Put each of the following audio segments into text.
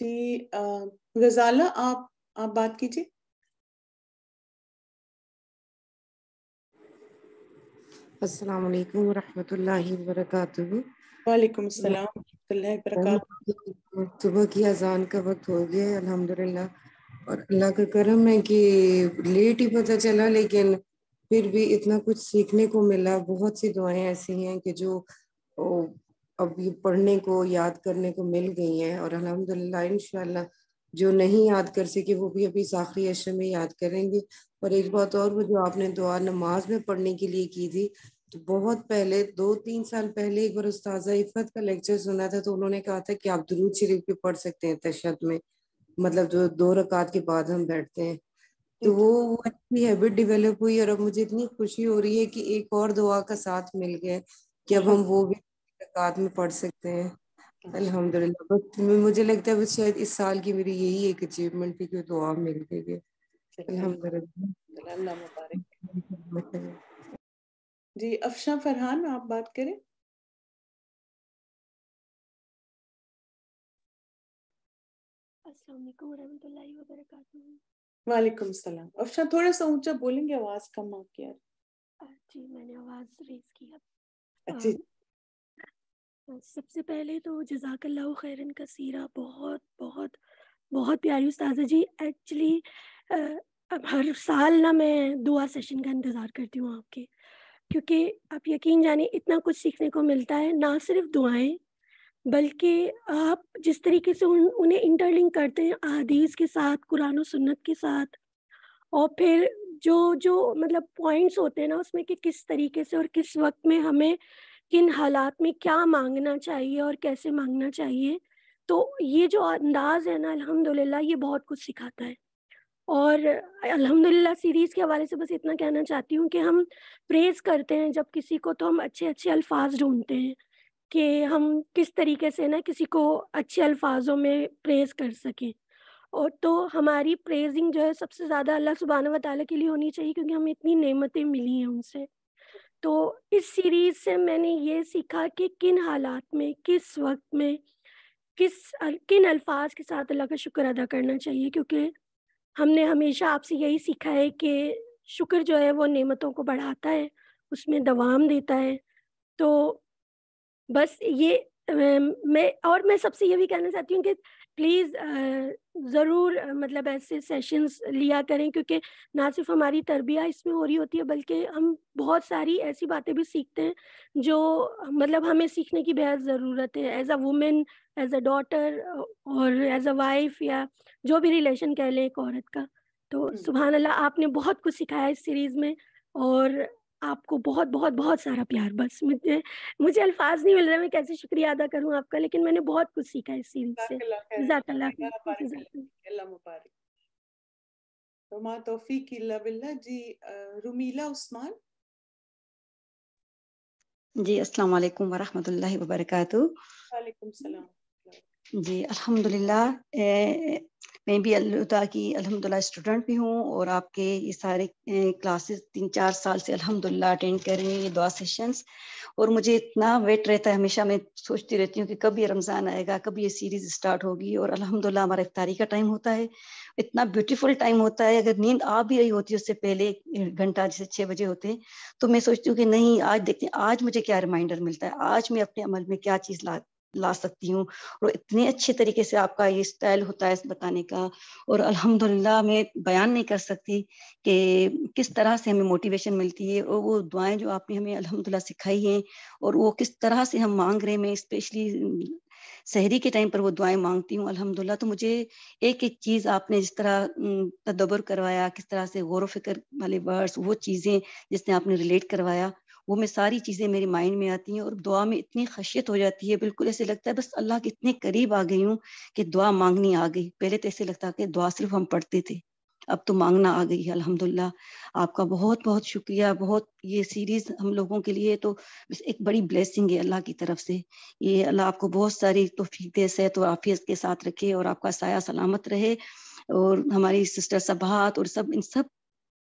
جی غزالہ آپ بات کیجیے. السلام علیکم ورحمۃ اللہ وبرکاتہ. وعلیکم السلام ورحمۃ اللہ وبرکاتہ. صبح کی اذان کا وقت ہو گیا ہے الحمدللہ، اور اللہ کا کرم ہے کہ لیٹ ہی پتہ چلا، لیکن پھر بھی اتنا کچھ سیکھنے کو ملا. بہت سی دعائیں ایسی ہیں کہ جو اب یہ پڑھنے کو یاد کرنے کو مل گئی ہیں، اور الحمدللہ انشاءاللہ جو نہیں یاد کر سکے وہ بھی ابھی آخری عشر میں یاد کریں گے. اور ایک بات اور، وہ جو آپ نے دعا نماز میں پڑھنے کے لیے کی تھی، تو بہت پہلے 2-3 سال پہلے ایک بار استاذہ عفت کا لیکچر سنا تھا، تو انہوں نے کہا تھا کہ آپ درود شریف بھی پڑھ سکتے ہیں تشہد میں، مطلب جو 2 رکعت کے بعد ہم بیٹھتے ہیں. تو وہ اچھی ہیبٹ ڈیولپ ہوئی، اور اب مجھے اتنی خوشی ہو رہی ہے کہ ایک اور دعا کا ساتھ مل گیا کہ اب ہم وہ بھی رکعت میں پڑھ سکتے ہیں. الحمدللہ. بس مجھے لگتا ہے بس شاید اس سال کی میری یہی ایک اچیومنٹ تھی کہ دعا مل گئی ہے. الحمدللہ. اللہ مبارک. جی افشاں فرحان آپ بات کریں. السلام علیکم ورحمۃ اللہ وبرکاتہ. وعلیکم السلام. افشاں تھوڑا سا اونچا بولیں گے، آواز کم آ کے. جی میں نے آواز ریز کی. اچھی. سب سے پہلے تو جزاک اللہ خیرن کثیرہ، بہت بہت بہت پیاری استاذہ جی. ایکچولی اب ہر سال نا میں دعا سیشن کا انتظار کرتی ہوں آپ کے، کیونکہ آپ یقین جانیں اتنا کچھ سیکھنے کو ملتا ہے. نہ صرف دعائیں، بلکہ آپ جس طریقے سے انہیں انٹرلنک کرتے ہیں احادیث کے ساتھ، قرآن و سنت کے ساتھ، اور پھر جو مطلب پوائنٹس ہوتے ہیں نا اس میں کہ کس طریقے سے اور کس وقت میں ہمیں کن حالات میں کیا مانگنا چاہیے اور کیسے مانگنا چاہیے، تو یہ جو انداز ہے نا الحمدللہ یہ بہت کچھ سکھاتا ہے. اور الحمدللہ سیریز کے حوالے سے بس اتنا کہنا چاہتی ہوں کہ ہم پریز کرتے ہیں جب کسی کو، تو ہم اچھے اچھے الفاظ ڈھونڈتے ہیں کہ ہم کس طریقے سے نا کسی کو اچھے الفاظوں میں پریز کر سکیں. اور تو ہماری پریزنگ جو ہے سب سے زیادہ اللہ سبحانہ و تعالیٰ کے لیے ہونی چاہیے، کیونکہ ہمیں اتنی نعمتیں ملی ہیں ان سے. تو اس سیریز سے میں نے یہ سیکھا کہ کن حالات میں، کس وقت میں، کن الفاظ کے ساتھ اللہ کا شکر ادا کرنا چاہیے، کیونکہ ہم نے ہمیشہ آپ سے یہی سیکھا ہے کہ شکر جو ہے وہ نعمتوں کو بڑھاتا ہے، اس میں دوام دیتا ہے. تو بس یہ میں سب سے یہ بھی کہنا چاہتی ہوں کہ پلیز ضرور مطلب ایسے سیشنز لیا کریں، کیونکہ نہ صرف ہماری تربیت اس میں ہو رہی ہوتی ہے، بلکہ ہم بہت ساری ایسی باتیں بھی سیکھتے ہیں جو مطلب ہمیں سیکھنے کی بہت ضرورت ہے، as a woman, as a daughter, اور ایز اے وائف، یا جو بھی ریلیشن کہہ لیں ایک عورت کا. تو سبحان اللہ آپ نے بہت کچھ سکھایا اس سیریز میں، اور آپ کو بہت بہت بہت سارا پیار. بس مجھے الفاظ نہیں مل رہے میں کیسے شکریہ ادا کروں آپ کا، لیکن میں نے بہت کچھ سیکھا اس سیریز سے. جزاک اللہ. اللہ مبارک. وما توفیق الا باللہ. جی رمیلا عثمان. جی السلام علیکم ورحمۃ اللہ وبرکاتہ. وعلیکم السلام. جی الحمدللہ. میں بھی اللہ تعالیٰ کی الحمدللہ اسٹوڈنٹ بھی ہوں، اور آپ کے یہ سارے کلاسز 3-4 سال سے الحمدللہ اٹینڈ کر رہی ہیں، یہ دعا سیشنز. اور مجھے اتنا ویٹ رہتا ہے، ہمیشہ میں سوچتی رہتی ہوں کہ کب یہ رمضان آئے گا، کب یہ سیریز اسٹارٹ ہوگی. اور الحمدللہ ہمارا افطاری کا ٹائم ہوتا ہے، اتنا بیوٹیفل ٹائم ہوتا ہے. اگر نیند آ بھی رہی ہوتی ہے اس سے پہلے 1 گھنٹہ، جیسے 6 بجے ہوتے ہیں، تو میں سوچتی ہوں کہ نہیں آج دیکھتے ہیں آج مجھے کیا ریمائنڈر ملتا ہے، آج میں اپنے عمل میں کیا چیز لا سکتی ہوں. اور اتنے اچھے طریقے سے آپ کا یہ اسٹائل ہوتا ہے بتانے کا، اور الحمدللہ میں بیان نہیں کر سکتی کہ کس طرح سے ہمیں موٹیویشن ملتی ہے. اور وہ دعائیں جو آپ نے ہمیں الحمدللہ سکھائی ہیں، اور وہ کس طرح سے ہم مانگ رہے ہیں. میں اسپیشلی سحری کے ٹائم پر وہ دعائیں مانگتی ہوں الحمدللہ. تو مجھے ایک ایک چیز آپ نے جس طرح تدبر کروایا، کس طرح سے غور و فکر والے ورڈز، وہ چیزیں جس نے آپ نے ریلیٹ کروایا، وہ میں ساری چیزیں میرے مائنڈ میں آتی ہیں. اور دعا میں اتنی خشیت ہو جاتی ہے، بالکل ایسے لگتا ہے بس اللہ کے اتنے قریب آ گئی ہوں کہ دعا مانگنی آ گئی. پہلے تو ایسے لگتا کہ دعا صرف ہم پڑھتے تھے، اب تو مانگنا آ گئی ہے الحمدللہ. آپ کا بہت بہت شکریہ. بہت یہ سیریز ہم لوگوں کے لیے تو ایک بڑی بلیسنگ ہے اللہ کی طرف سے. یہ اللہ آپ کو بہت ساری توفیق دے، صحت و عافیت کے ساتھ رکھے، اور آپ کا سایہ سلامت رہے. اور ہماری سسٹر صباحت اور ان سب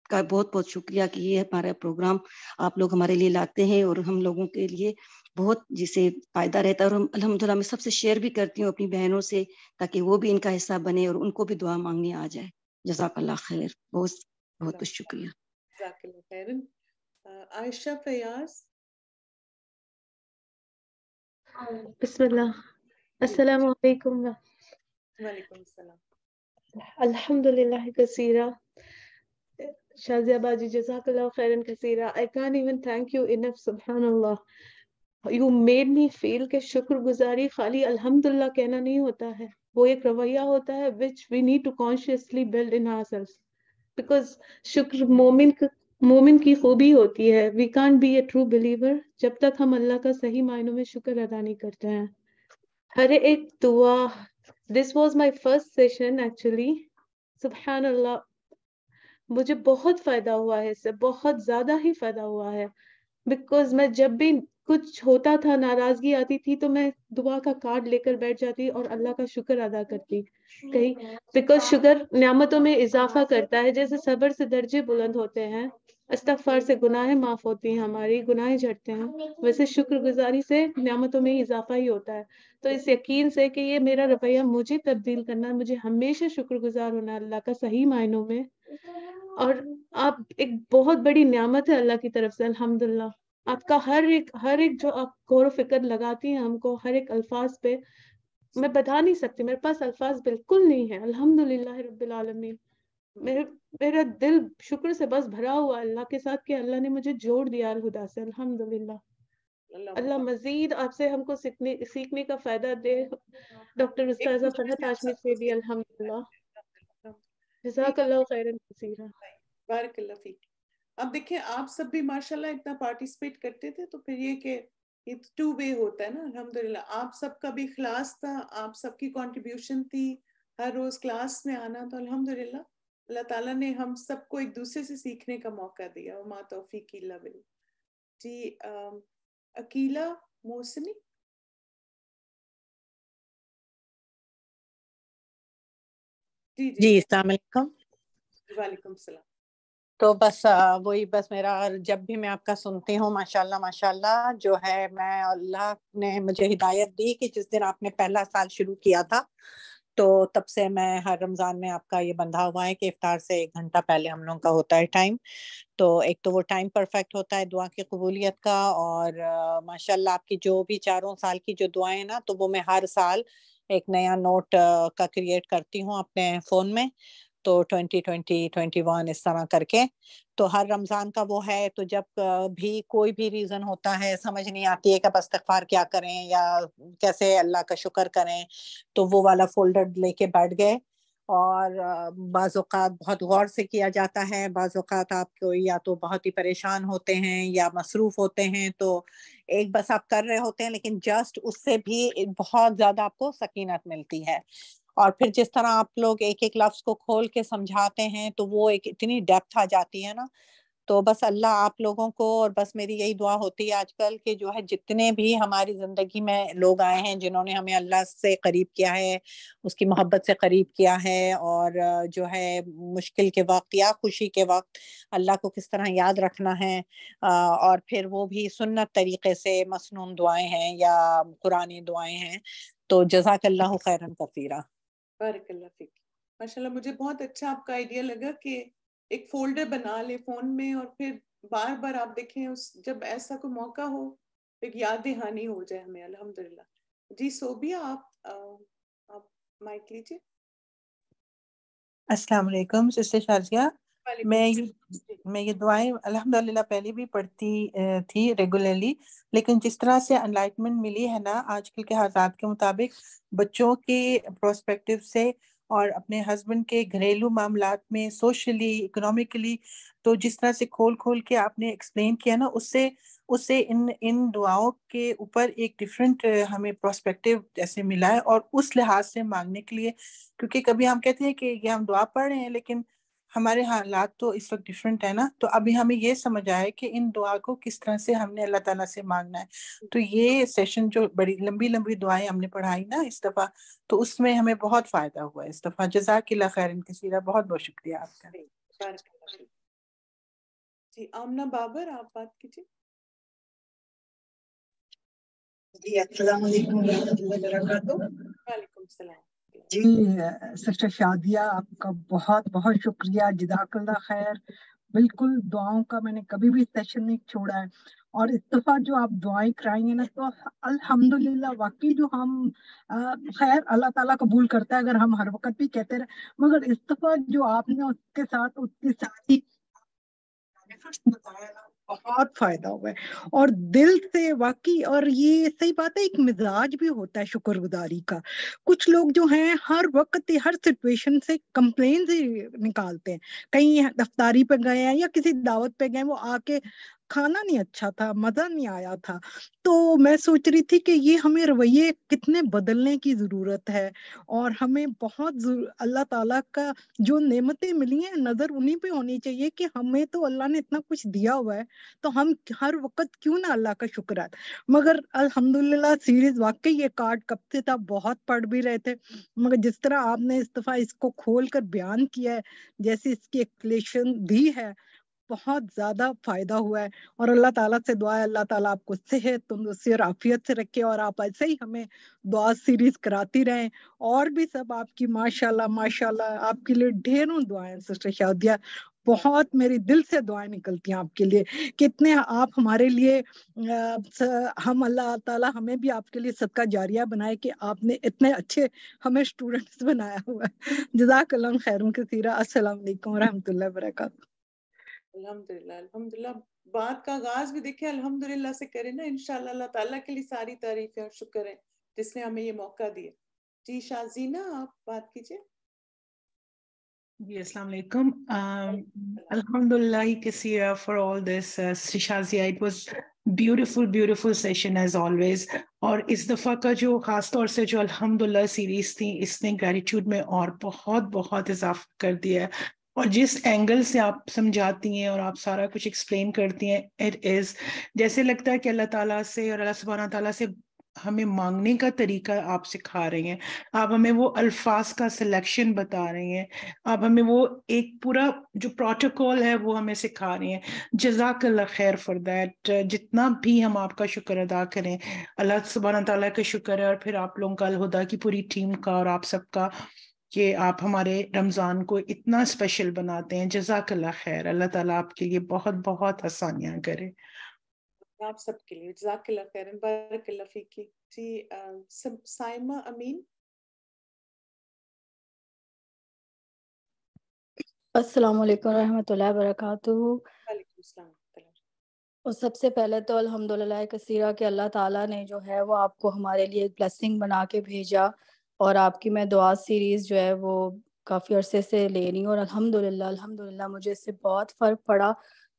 کا بہت بہت شکریہ کہ یہ ہمارا پروگرام آپ لوگ ہمارے لیے لاتے ہیں، اور ہم لوگوں کے لیے بہت جسے فائدہ رہتا ہے. اور الحمدللہ میں سب سے شیئر بھی کرتی ہوں اپنی بہنوں سے تاکہ وہ بھی ان کا حصہ بنے اور ان کو بھی دعا مانگنے آ جائے. جزاک اللہ خیر. بہت بہت بہت شکریہ. جزاک اللہ خیرن. عائشہ فیاض. بسم اللہ. السلام علیکم. وعلیکم السلام. الحمدللہ کثیرہ. شازیہ باجی جزاک اللہ خیرن کثیرہ. I can't even thank you enough. سبحان اللہ. You made me feel کہ شکر گزاری خالی الحمدللہ کہنا نہیں ہوتا ہے, وہ ایک رویہ ہوتا ہے which we need to consciously build in ourselves. Because شکر مومن کی خوبی ہوتی ہے. We can't be a true believer جب تک ہم اللہ کا صحیح معنوں میں شکر ادا نہیں کرتے ہیں. ہر ایک دعا. This was my first session actually. سبحان اللہ. مجھے بہت فائدہ ہوا ہے اس سے, بہت زیادہ ہی فائدہ ہوا ہے. بیکاز میں جب بھی کچھ ہوتا تھا, ناراضگی آتی تھی, تو میں دعا کا کارڈ لے کر بیٹھ جاتی اور اللہ کا شکر ادا کرتی کہیں. بیکاز شکر نعمتوں میں اضافہ کرتا ہے. جیسے صبر سے درجے بلند ہوتے ہیں, استغفار سے گناہیں معاف ہوتی ہیں, ہماری گناہیں جھڑتے ہیں, ویسے شکر گزاری سے نعمتوں میں اضافہ ہی ہوتا ہے. تو اس یقین سے کہ یہ میرا رویہ مجھے تبدیل کرنا ہے, مجھے ہمیشہ شکر گزار ہونا ہے اللہ کا صحیح معنوں میں. اور آپ ایک بہت بڑی نعمت ہے اللہ کی طرف سے. الحمدللہ آپ کا ہر ایک جو آپ غور و فکر لگاتی ہیں ہم کو, ہر ایک الفاظ پہ میں بتا نہیں سکتی, میرے پاس الفاظ بالکل نہیں ہے. الحمدللہ رب العالمین. میرا دل شکر سے بس بھرا ہوا اللہ کے ساتھ کہ اللہ نے مجھے جوڑ دیا الہدا سے. الحمدللہ. اللہ مزید آپ سے ہم کو سیکھنے کا فائدہ دے. ڈاکٹر استاذہ فرحت ہاشمی سے بھی الحمدللہ. جزاک اللہ خیرن کثیرہ. بارک اللہ فیک. اب دیکھیں آپ سب بھی ماشاءاللہ اتنا پارٹیسپیٹ کرتے تھے, تو پھر یہ کہ یہ ٹو وے ہوتا ہے نا. الحمدللہ آپ سب کا بھی اخلاص تھا, آپ سب کی کنٹریبیوشن تھی, ہر روز کلاس میں آنا. تو الحمدللہ اللہ تعالیٰ نے ہم سب کو ایک دوسرے سے سیکھنے کا موقع دیا. وما توفیق الا باللہ. جی عقیلہ محسنی. جی السلام علیکم. وعلیکم السلام. تو بس وہی بس میرا جب بھی میں آپ کا سنتی ہوں ماشاءاللہ ماشاءاللہ جو ہے, میں اللہ نے مجھے ہدایت دی کہ جس دن آپ نے پہلا سال شروع کیا تھا تو تب سے میں ہر رمضان میں آپ کا یہ بندھا ہوا ہے کہ افطار سے 1 گھنٹہ پہلے ہم لوگوں کا ہوتا ہے ٹائم. تو ایک تو وہ ٹائم پرفیکٹ ہوتا ہے دعا کی قبولیت کا, اور ماشاءاللہ آپ کی جو بھی 4 سال کی جو دعائیں ہیں نا, تو وہ میں ہر سال ایک نیا نوٹ کا کریٹ کرتی ہوں اپنے فون میں. تو 2020 21 اس طرح کر کے تو ہر رمضان کا وہ ہے. تو جب بھی کوئی بھی ریزن ہوتا ہے, سمجھ نہیں آتی ہے کہ اب استغفار کیا کریں یا کیسے اللہ کا شکر کریں, تو وہ والا فولڈر لے کے بیٹھ گئے. اور بعض اوقات بہت غور سے کیا جاتا ہے, بعض اوقات آپ کو یا تو بہت ہی پریشان ہوتے ہیں یا مصروف ہوتے ہیں, تو ایک بس آپ کر رہے ہوتے ہیں, لیکن جسٹ اس سے بھی بہت زیادہ آپ کو سکینت ملتی ہے. اور پھر جس طرح آپ لوگ ایک ایک لفظ کو کھول کے سمجھاتے ہیں تو وہ ایک اتنی ڈیپتھ آ جاتی ہے نا. تو بس اللہ آپ لوگوں کو, اور بس میری یہی دعا ہوتی ہے آج کل کہ جو ہے جتنے بھی ہماری زندگی میں لوگ آئے ہیں جنہوں نے ہمیں اللہ سے قریب کیا ہے, اس کی محبت سے قریب کیا ہے, اور جو ہے مشکل کے وقت یا خوشی کے وقت اللہ کو کس طرح یاد رکھنا ہے, اور پھر وہ بھی سنت طریقے سے مسنون دعائیں ہیں یا قرآنی دعائیں ہیں. تو جزاک اللہ خیرن کثیرہ. بارک اللہ فیک. ماشاءاللہ مجھے بہت اچھا آپ کا آئیڈیا لگا کہ ایک فولڈر بنا لے فون میں, اور پھر بار بار آپ دیکھیں جب ایسا کوئی موقع ہو ایک یاد دہانی ہو جائے ہمیں. الحمدللہ. جی صوبیہ آپ مائک لیجیے. السلام علیکم سسٹر شازیہ. میں یہ دعائیں الحمدللہ پہلے بھی پڑھتی تھی ریگولرلی, لیکن جس طرح سے انلائٹمنٹ ملی ہے نا آج کل کے حالات کے مطابق بچوں کے پروسپیکٹو سے اور اپنے ہسبینڈ کے گھریلو معاملات میں سوشلی اکنامکلی, تو جس طرح سے کھول کے آپ نے ایکسپلین کیا نا, اس سے ان دعاؤں کے اوپر ایک ڈفرینٹ ہمیں پروسپیکٹو جیسے ملا ہے, اور اس لحاظ سے مانگنے کے لیے, کیونکہ کبھی ہم کہتے ہیں کہ یہ ہم دعا پڑھ رہے ہیں لیکن ہمارے حالات تو اس وقت ڈفرینٹ ہے نا. تو ابھی ہمیں یہ سمجھ آئے کہ ان دعا کو کس طرح سے ہم نے اللہ تعالیٰ سے مانگنا ہے. تو یہ سیشن جو بڑی لمبی دعائیں ہم نے پڑھائی نا اس دفعہ, تو اس میں ہمیں بہت فائدہ ہوا ہے اس دفعہ. جزاک اللہ خیرن کثیرہ. بہت بہت شکریہ آپ کا. بارک اللہ فیک. جی آمنہ بابر آپ بات کیجیے. جی السلام علیکم ورحمۃ اللہ وبرکاتہ. وعلیکم السلام. جی سسٹر شادیہ آپ کا بہت بہت شکریہ, جزاک اللہ خیر. بالکل دعاؤں کا میں نے کبھی بھی سیشن نہیں چھوڑا ہے, اور اس دفعہ جو آپ دعائیں کرائیں گے نا تو الحمدللہ واقعی جو ہم خیر اللہ تعالیٰ قبول کرتا ہے اگر ہم ہر وقت بھی کہتے رہے, مگر اس دفعہ جو آپ نے اس کے ساتھ اس کی ساری بتایا نا بہت فائدہ ہوا ہے اور دل سے واقعی. اور یہ صحیح بات ہے, ایک مزاج بھی ہوتا ہے شکر گزاری کا. کچھ لوگ جو ہیں ہر وقت ہر سچویشن سے کمپلین ہی نکالتے ہیں, کہیں دفتاری پہ گئے ہیں یا کسی دعوت پہ گئے ہیں, وہ آ کے کھانا نہیں اچھا تھا, مزہ نہیں آیا تھا. تو میں سوچ رہی تھی کہ یہ ہمیں رویے کتنے بدلنے کی ضرورت ہے, اور ہمیں بہت اللہ تعالیٰ کا جو نعمتیں ملی ہیں نظر انہیں پہ ہونی چاہیے کہ ہمیں تو اللہ نے اتنا کچھ دیا ہوا ہے, تو ہم ہر وقت کیوں نہ اللہ کا شکر ہے. مگر الحمدللہ سیریز واقعی یہ کارڈ کب سے تھا, بہت پڑھ بھی رہے تھے, مگر جس طرح آپ نے اس دفعہ اس کو کھول کر بیان کیا ہے, جیسے اس کی ایکسپلیشن دی ہے, بہت زیادہ فائدہ ہوا ہے. اور اللہ تعالیٰ سے دعا ہے اللہ تعالیٰ آپ کو صحت تندرستی اور عافیت سے رکھے, اور آپ ایسے ہی ہمیں دعا سیریز کراتی رہیں. اور بھی سب آپ کی ماشاءاللہ ماشاءاللہ, آپ کے لیے ڈھیروں دعائیں سسٹر شادیہ, بہت میری دل سے دعائیں نکلتی ہیں آپ کے لیے. کتنے آپ ہمارے لیے ہم اللہ تعالیٰ ہمیں بھی آپ کے لیے صدقہ جاریہ بنائے کہ آپ نے اتنے اچھے ہمیں اسٹوڈنٹس بنایا ہوا ہے. جزاک اللہ خیروں کثیرہ. السلام علیکم ورحمۃ اللہ وبرکاتہ. الحمدللہ الحمدللہ. بات کا آغاز بھی دیکھیں الحمدللہ سے کریں نا, انشاءاللہ اللہ تعالیٰ کے لیے ساری تعریفیں اور شکر ہے جس نے ہمیں یہ موقع دیا. جی شازینہ آپ بات کیجئے. جی السلام علیکم. Alhamdulillah Kaseera for all this. Shazia, it was beautiful session as always. اور اس دفعہ کا جو خاص طور سے جو الحمدللہ سیریز تھی, اس نے گریٹیوڈ میں اور بہت اضافہ کر دیا ہے. اور جس اینگل سے آپ سمجھاتی ہیں اور آپ سارا کچھ ایکسپلین کرتی ہیں, اٹ از جیسے لگتا ہے کہ اللہ تعالیٰ سے اور اللہ سبحانہ تعالیٰ سے ہمیں مانگنے کا طریقہ آپ سکھا رہے ہیں. آپ ہمیں وہ الفاظ کا سلیکشن بتا رہے ہیں, آپ ہمیں وہ ایک پورا جو پروٹوکول ہے وہ ہمیں سکھا رہے ہیں. جزاک اللہ خیر فار دیٹ. جتنا بھی ہم آپ کا شکر ادا کریں, اللہ سبحانہ تعالیٰ کا شکر ہے, اور پھر آپ لوگوں کا, الہدا کی پوری ٹیم کا اور آپ سب کا, کہ آپ ہمارے رمضان کو اتنا اسپیشل بناتے ہیں. جزاک اللہ خیر. اللہ تعالیٰ آپ کے لیے بہت آسانیاں کرے. آپ سب کے لیے جزاک اللہ خیر, بارک اللہ فیکی. جی سائمہ امین. السلام علیکم ورحمۃ اللہ وبرکاتہ. وعلیکم السلام. اور سب سے پہلے تو الحمدللہ کثیرہ کہ اللہ تعالیٰ نے جو ہے وہ آپ کو ہمارے لیے ایک بلیسنگ بنا کے بھیجا, اور آپ کی میں دعا سیریز جو ہے وہ کافی عرصے سے لے رہی ہوں, اور الحمدللہ مجھے اس سے بہت فرق پڑا,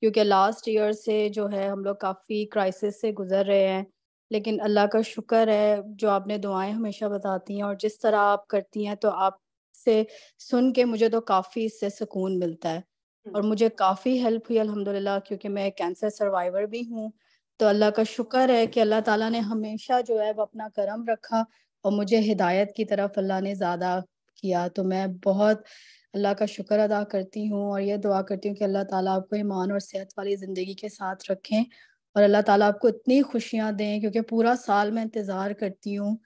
کیونکہ لاسٹ ایئر سے جو ہے ہم لوگ کافی کرائسس سے گزر رہے ہیں. لیکن اللہ کا شکر ہے جو آپ نے دعائیں ہمیشہ بتاتی ہیں اور جس طرح آپ کرتی ہیں, تو آپ سے سن کے مجھے تو کافی اس سے سکون ملتا ہے, اور مجھے کافی ہیلپ ہوئی الحمدللہ, کیونکہ میں کینسر سروائیور بھی ہوں. تو اللہ کا شکر ہے کہ اللہ تعالیٰ نے ہمیشہ جو ہے وہ اپنا کرم رکھا, اور مجھے ہدایت کی طرف اللہ نے زیادہ کیا. تو میں بہت اللہ کا شکر ادا کرتی ہوں, اور یہ دعا کرتی ہوں کہ اللہ تعالیٰ آپ کو ایمان اور صحت والی زندگی کے ساتھ رکھیں, اور اللہ تعالیٰ آپ کو اتنی خوشیاں دیں, کیونکہ پورا سال میں انتظار کرتی ہوں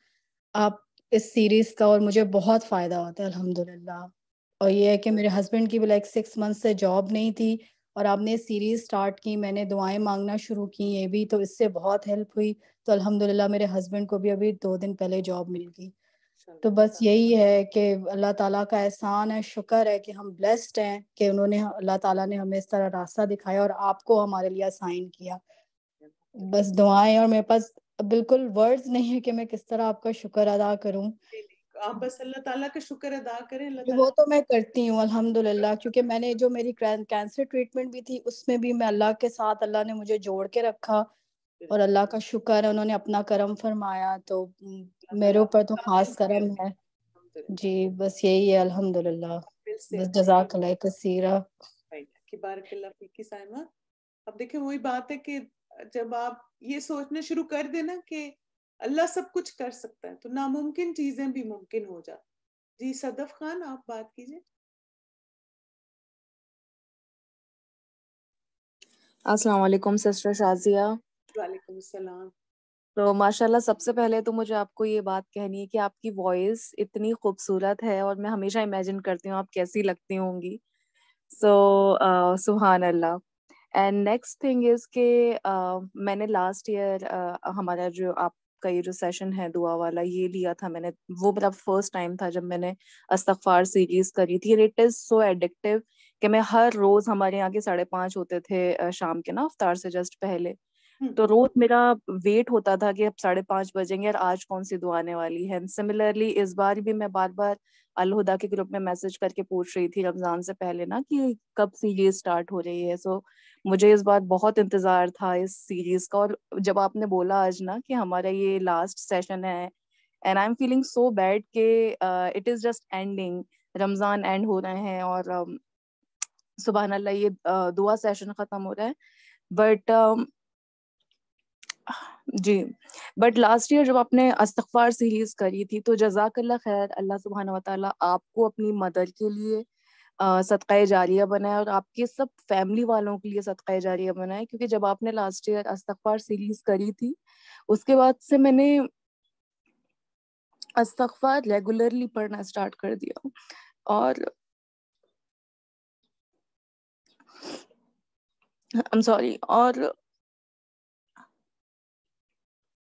آپ اس سیریز کا, اور مجھے بہت فائدہ ہوتا ہے الحمدللہ. اور یہ ہے کہ میرے ہسبینڈ کی بھی لائک 6 months سے جاب نہیں تھی, اور آپ نے سیریز سٹارٹ کی, میں نے دعائیں مانگنا شروع کی یہ بھی, تو اس سے بہت ہیلپ ہوئی. تو الحمدللہ میرے ہسبینڈ کو بھی ابھی 2 دن پہلے جاب مل گئی. تو بس یہی ہے کہ اللہ تعالیٰ کا احسان ہے, شکر ہے کہ ہم بلیسڈ ہیں کہ انہوں نے, اللہ تعالیٰ نے ہمیں اس طرح راستہ دکھایا اور آپ کو ہمارے لیے اسائن کیا. بس دعائیں, اور میرے پاس بالکل ورڈز نہیں ہے کہ میں کس طرح آپ کا شکر ادا کروں. آپ بس اللہ تعالیٰ کا شکر ادا کریں. اللہ وہ تعالیٰ تو میں کرتی ہوں الحمدللہ, کیونکہ میں نے جو میری کینسر ٹریٹمنٹ بھی تھی اس میں بھی میں اللہ کے ساتھ, اللہ نے مجھے جوڑ کے رکھا, اور اللہ کا شکر ہے انہوں نے اپنا کرم فرمایا, تو میرے اوپر تو خاص کرم ہے. جی بس یہی ہے الحمدللہ. بس جزاک اللہ کثیرہ. بارک اللہ فیکی سائمہ. اب دیکھیں وہی بات ہے کہ جب آپ یہ سوچنا شروع کر دیں نا کہ اللہ سب کچھ کر سکتا ہے, تو ناممکن چیزیں بھی ممکن ہو جاتی. جی صدف خان آپ بات کیجئے. السلام علیکم سسٹر شازیہ. وعلیکم السلام. تو ماشاءاللہ سب سے پہلے تو مجھے آپ کو یہ بات کہنی ہے کہ آپ کی وائس اتنی خوبصورت ہے اور میں ہمیشہ امیجن کرتی ہوں آپ کیسی لگتی ہوں گی. سو سبحان اللہ. اینڈ نیکسٹ تھنگ از کہ میں نے لاسٹ ایئر ہمارا جو آپ کا یہ جو سیشن ہے دعا والا یہ لیا تھا میں نے, وہ میرا فرسٹ ٹائم تھا جب میں نے استغفار سیریز کری تھی. اٹ از سو ایڈکٹیو کہ میں ہر روز, ہمارے یہاں کے 5:30 ہوتے تھے شام کے نا افطار سے جسٹ پہلے, تو روز میرا ویٹ ہوتا تھا کہ اب 5:30 بجیں گے اور آج کون سی دعا آنے والی ہے. سملرلی اس بار بھی میں بار بار الہدا کے گروپ میں میسج کر کے پوچھ رہی تھی رمضان سے پہلے نا کہ کب سیریز اسٹارٹ ہو رہی ہے. سو مجھے اس بار بہت انتظار تھا اس سیریز کا, اور جب آپ نے بولا آج نا کہ ہمارا یہ لاسٹ سیشن ہے and I am feeling so bad کہ it is just ending, Ramzan end ہو رہے ہیں اور سبحان اللہ یہ دعا سیشن ختم ہو رہا ہے. بٹ جی بٹ لاسٹ ایئر جب آپ نے استغفار سیریز کری تھی تو جزاک اللہ خیر, اللہ سبحانہ و تعالیٰ آپ کو اپنی مدر کے لیے صدقہ جاریہ بنائے اور آپ کے سب فیملی والوں کے لیے صدقہ جاریہ بنائے, کیونکہ جب آپ نے لاسٹ ایئر استغفار سیریز کری تھی اس کے بعد سے میں نے استغفار ریگولرلی پڑھنا اسٹارٹ کر دیا. اور I'm sorry,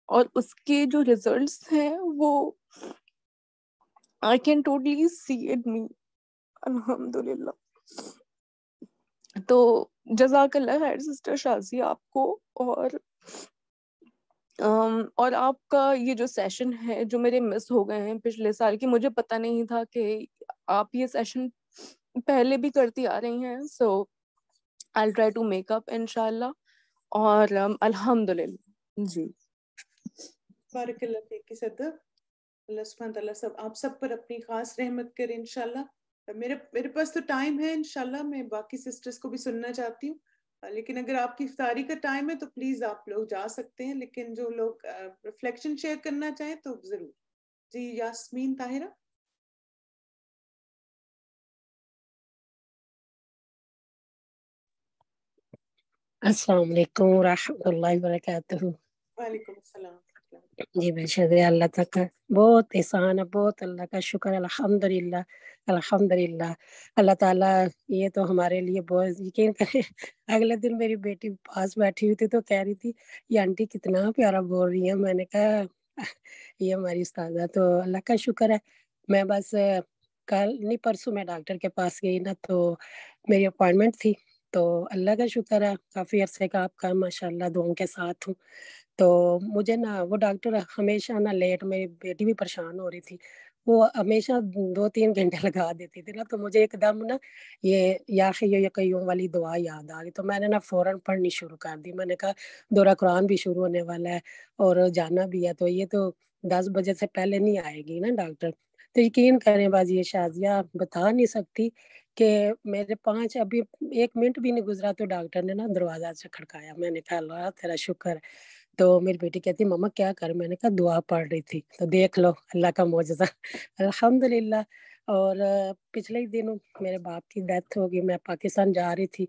اور اس کے جو ریزلٹس ہیں وہ I can totally see it me, الحمدللہ. تو جزاک اللہ خیر سسٹر شازیہ آپ کو, اور آپ کا یہ جو سیشن ہے جو میرے مس ہو گئے ہیں پچھلے سال کی, مجھے پتہ نہیں تھا کہ آپ یہ سیشن پہلے بھی کرتی آ رہی ہیں. سو I'll try to make up انشاءاللہ. اور الحمدللہ جی بارک اللہ فیک صدق. اللہ سبحانہ تعالیٰ آپ سب پر اپنی خاص رحمت کرے انشاءاللہ. میرے پاس تو ٹائم ہے انشاءاللہ, میں باقی سسٹرز کو بھی سننا چاہتی ہوں, لیکن اگر آپ کی افطاری کا ٹائم ہے تو پلیز آپ لوگ جا سکتے ہیں, لیکن جو لوگ ریفلیکشن شیئر کرنا چاہیں تو ضرور. جی یاسمین طاہرہ. السلام علیکم ورحمۃ اللہ وبرکاتہ. وعلیکم السلام. جی میں شکریہ اللہ تک کا بہت احسان ہے, بہت اللہ کا شکر, الحمدللہ الحمدللہ. اللہ تعالیٰ یہ تو ہمارے لیے بہت, یقین کریں اگلے دن میری بیٹی پاس بیٹھی ہوئی تھی تو کہہ رہی تھی یہ آنٹی کتنا پیارا بول رہی ہیں. میں نے کہا یہ ہماری استاذہ. تو اللہ کا شکر ہے. میں بس کل نہیں پرسوں میں ڈاکٹر کے پاس گئی نا, تو میری اپوائنٹمنٹ تھی. تو اللہ کا شکر ہے کافی عرصے کا آپ کا ماشاءاللہ دعاؤں کے ساتھ ہوں. تو مجھے نا وہ ڈاکٹر ہمیشہ نا لیٹ, میری بیٹی بھی پریشان ہو رہی تھی, وہ ہمیشہ 2-3 گھنٹے لگا دیتی تھی نا. تو مجھے ایک دم نا یہ یا حی یا قیوم والی دعا یاد آ گئی. تو میں نے نا فوراً پڑھنی شروع کر دی. میں نے کہا دورہ قرآن بھی شروع ہونے والا ہے اور جانا بھی ہے, تو یہ تو 10 بجے سے پہلے نہیں آئے گی نا ڈاکٹر. تو یقین کریں بازی یہ شازیہ بتا نہیں سکتی کہ میرے 5 ابھی 1 منٹ بھی نہیں گزرا تو ڈاکٹر نے نا دروازہ سے کھڑکایا. میں نے کہا اللہ تیرا شکر ہے. تو میری بیٹی کہتی مما کیا کر, میں نے کہا دعا پڑھ رہی تھی. تو دیکھ لو اللہ کا معجزہ الحمدللہ. اور پچھلے ہی دنوں میرے باپ کی ڈیتھ ہو گئی, میں پاکستان جا رہی تھی.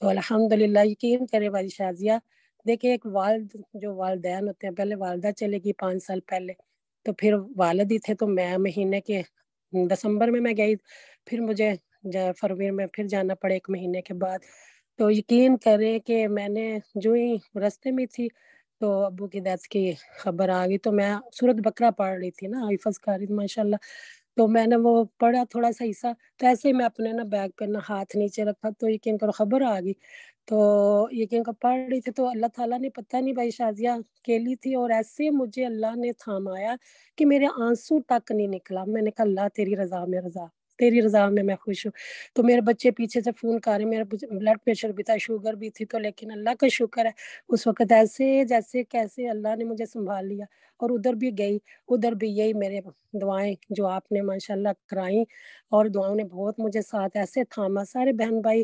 تو الحمدللہ یقین کرے والی شازیہ, دیکھیں ایک والد جو والدین ہوتے ہیں, پہلے والدہ چلے گی 5 سال پہلے, تو پھر والد ہی تھے. تو میں مہینے کے دسمبر میں گئی, پھر مجھے فروری میں پھر جانا پڑے 1 مہینے کے بعد. تو یقین کریں کہ میں نے جو ہی راستے میں تھی تو ابو کی ڈیتھ کی خبر آ گئی. تو میں سورۃ بقرہ پڑھ رہی تھی نا, حفظ کر رہی تھی ماشاءاللہ. تو میں نے وہ پڑھا تھوڑا سا حصہ, تو ایسے ہی میں اپنے نا بیگ پہ نا ہاتھ نیچے رکھا, تو یقین کرو خبر آ گئی. تو یقین کرو پڑھ رہی تھی تو اللہ تعالیٰ نے پتہ نہیں بھائی شازیہ اکیلی تھی اور ایسے مجھے اللہ نے تھامایا کہ میرے آنسو تک نہیں نکلا. میں نے کہا اللہ تیری رضا میں رضا, تیری رضا میں خوش ہوں. تو میرے بچے پیچھے سے فون کر رہے, میرا بلڈ پریشر بھی تھا, شوگر بھی تھی. تو لیکن اللہ کا شکر ہے اس وقت ایسے جیسے کیسے اللہ نے مجھے سنبھال لیا. اور ادھر بھی گئی, ادھر بھی یہی میرے دعائیں جو آپ نے ماشاءاللہ کرائیں, اور دعاؤں نے بہت مجھے ساتھ ایسے تھاما. سارے بہن بھائی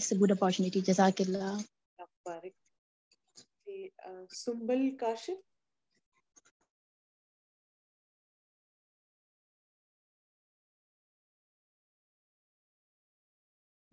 it's a good opportunity. Jazakallah. Sumbal Kashif.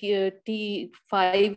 T5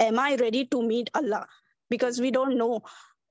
am I ready to meet Allah? Because we don't know